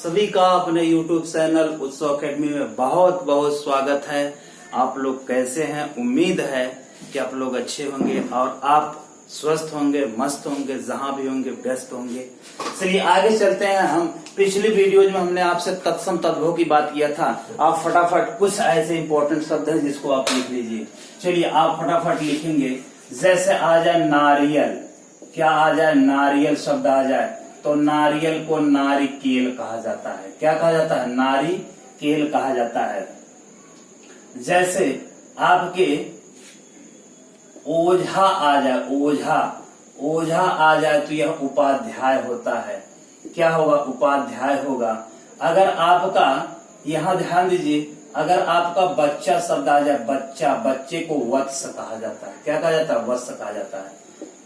सभी का अपने YouTube चैनल उत्सव अकेडमी में बहुत बहुत स्वागत है। आप लोग कैसे हैं? उम्मीद है कि आप लोग अच्छे होंगे और आप स्वस्थ होंगे, मस्त होंगे, जहां भी होंगे व्यस्त होंगे। चलिए आगे चलते हैं। हम पिछली वीडियो में हमने आपसे तत्सम तद्भव की बात किया था। आप फटाफट कुछ ऐसे इंपॉर्टेंट शब्द हैं जिसको आप लिख लीजिए। चलिए आप फटाफट लिखेंगे। जैसे आ जाए नारियल, क्या आ जाए? नारियल शब्द आ जाए तो नारियल को नारिकेल कहा जाता है। क्या कहा जाता है? नारिकेल कहा जाता है। जैसे आपके ओझा आ जाए, ओझा आ जाए तो यह उपाध्याय होता है। क्या होगा? उपाध्याय होगा। अगर आपका, यहां ध्यान दीजिए, अगर आपका बच्चा शब्द आ जाए, बच्चे को वत्स कहा जाता है। क्या कहा जाता है? वत्स कहा जाता है।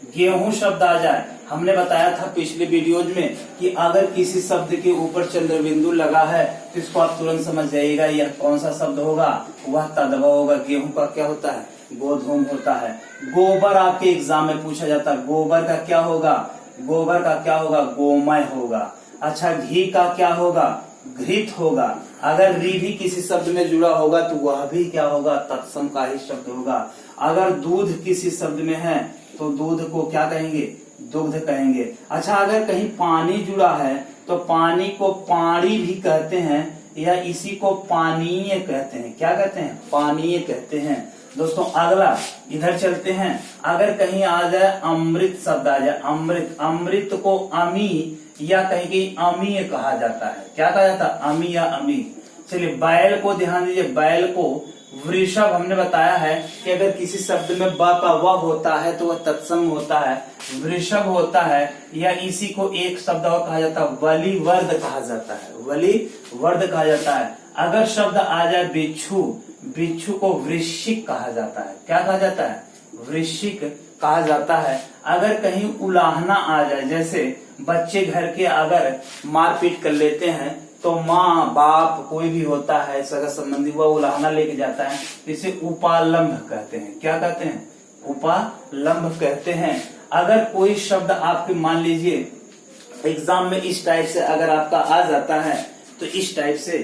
गेहूं शब्द आ जाए, हमने बताया था पिछले वीडियोज में कि अगर किसी शब्द के ऊपर चंद्र बिंदु लगा है तो इसको आप तुरंत समझ जाइएगा यह कौन सा शब्द होगा, वह तद्भव होगा। गेहूं का क्या होता है? गोधूम होता है। गोबर आपके एग्जाम में पूछा जाता है, गोबर का क्या होगा? गोबर का क्या होगा? गोमय होगा। अच्छा, घी का क्या होगा? घृत होगा। अगर री भी किसी शब्द में जुड़ा होगा तो वह भी क्या होगा? तत्सम का ही शब्द होगा। अगर दूध किसी शब्द में है तो दूध को क्या कहेंगे? दुग्ध कहेंगे। अच्छा, अगर कहीं पानी जुड़ा है तो पानी को पानी भी कहते हैं या इसी को पानीय कहते हैं। क्या कहते हैं? पानीय कहते हैं। दोस्तों अगला इधर चलते हैं। अगर कहीं आ जाए अमृत शब्द आ जाए, अमृत को अमी या कहीं कहीं अमीय कहा जाता है। क्या कहा जाता है? अमी या अमी। चलिए बैल को ध्यान दीजिए, बैल को वृषभ हमने बताया है कि अगर किसी शब्द में ब का व होता है तो वह तत्सम होता है, वृषभ होता है, या इसी को एक शब्द और कहा जाता है वलिवर्द कहा जाता है। वलिवर्द कहा जाता है। अगर शब्द आ जाए बिच्छू, बिच्छू को वृश्चिक कहा जाता है। क्या कहा जाता है? वृश्चिक कहा जाता है। अगर कहीं उलाहना आ जाए, जैसे बच्चे घर के अगर मारपीट कर लेते हैं तो माँ बाप कोई भी होता है सगा संबंधी, वह उलाहना लेके जाता है, इसे उपालंभ कहते हैं। क्या कहते हैं? उपालंभ कहते हैं। अगर कोई शब्द आपके मान लीजिए एग्जाम में इस टाइप से अगर आपका आ जाता है तो इस टाइप से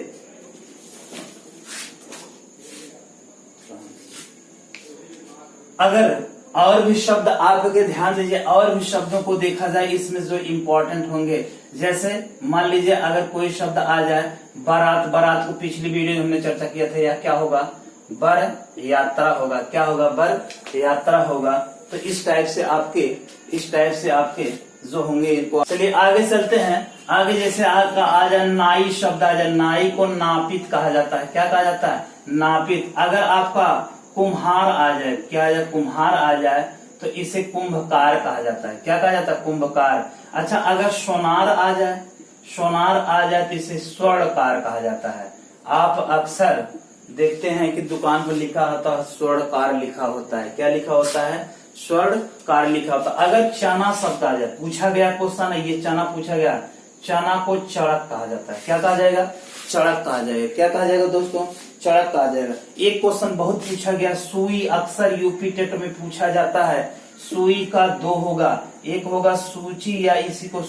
अगर और भी शब्द आपके ध्यान दीजिए, और भी शब्दों को देखा जाए इसमें जो इम्पोर्टेंट होंगे। जैसे मान लीजिए अगर कोई शब्द आ जाए बारात, बारात को पिछली वीडियो में हमने चर्चा किया था, या क्या होगा? बर यात्रा होगा। क्या होगा? बर यात्रा होगा। तो इस टाइप से आपके जो होंगे इनको। चलिए आगे चलते हैं। आगे जैसे आपका आ जाए नाई शब्द आ जाए, नाई को नापित कहा जाता है। क्या कहा जाता है? नापित। अगर आपका कुम्हार आ जाए, क्या आ जाए? कुम्हार आ जाए तो इसे कुंभकार कहा जाता है। क्या कहा जाता है? कुंभकार। अच्छा, अगर सोनार आ जाए तो इसे स्वर्णकार कहा जाता है। आप अक्सर देखते हैं कि दुकान पर लिखा होता है स्वर्णकार लिखा होता है। क्या लिखा होता है? स्वर्णकार लिखा होता है। अगर चना शब्द आ जाए, पूछा गया क्वेश्चन है, ये चना पूछा गया, चना को चढ़क कहा जाता है। क्या कहा जाएगा? चढ़क कहा जाएगा। क्या कहा जाएगा दोस्तों? चढ़क कहा जाएगा। एक क्वेश्चन बहुत पूछा गया, सुई, अक्सर यूपी टेट में पूछा जाता है। सुई का दो होगा, एक होगा सूची या इसी को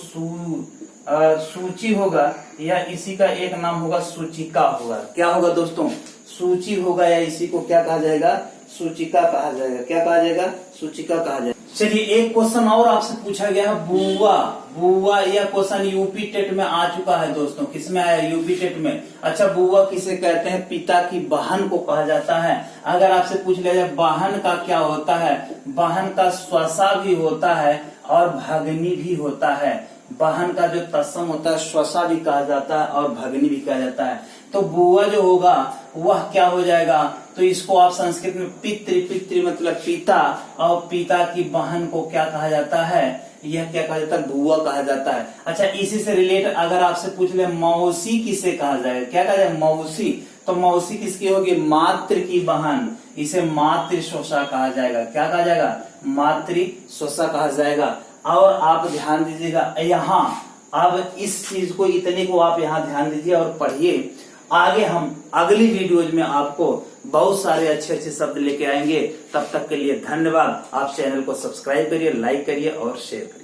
सूची होगा, या इसी का एक नाम होगा सूचिका होगा। क्या होगा दोस्तों? सूची होगा या इसी को क्या कहा जाएगा? सूचिका कहा जाएगा। क्या कहा जाएगा? सूचिका कहा जाएगा। चलिए एक क्वेश्चन और आपसे पूछा गया है, बुआ। बुआ यह क्वेश्चन यूपी टेट में आ चुका है दोस्तों। किसमें आया? यूपी टेट में। अच्छा, बुआ किसे कहते हैं? पिता की बहन को कहा जाता है। अगर आपसे पूछ लिया जाए बहन का क्या होता है, बहन का स्वसा भी होता है और भगनी भी होता है। बहन का जो तत्सम होता है स्वसा भी कहा जाता है और भगनी भी कहा जाता है। तो बुआ जो होगा वह क्या हो जाएगा? तो इसको आप संस्कृत में पितृ मतलब पिता, और पिता की बहन को क्या कहा जाता है? यह क्या कहा जाता है? बुआ कहा जाता है। अच्छा, इसी से रिलेटेड अगर आपसे पूछ ले मौसी किसे कहा जाएगा? क्या कहा जाएगा? मौसी। तो मौसी किसकी होगी? मातृ की बहन, इसे मातृशोषा कहा जाएगा। क्या कहा जाएगा? मातृशोषा कहा जाएगा। और आप ध्यान दीजिएगा यहाँ, अब इस चीज को, इतने को आप यहाँ ध्यान दीजिए और पढ़िए। आगे हम अगली वीडियोज में आपको बहुत सारे अच्छे अच्छे शब्द लेके आएंगे। तब तक के लिए धन्यवाद। आप चैनल को सब्सक्राइब करिए, लाइक करिए और शेयर करिए।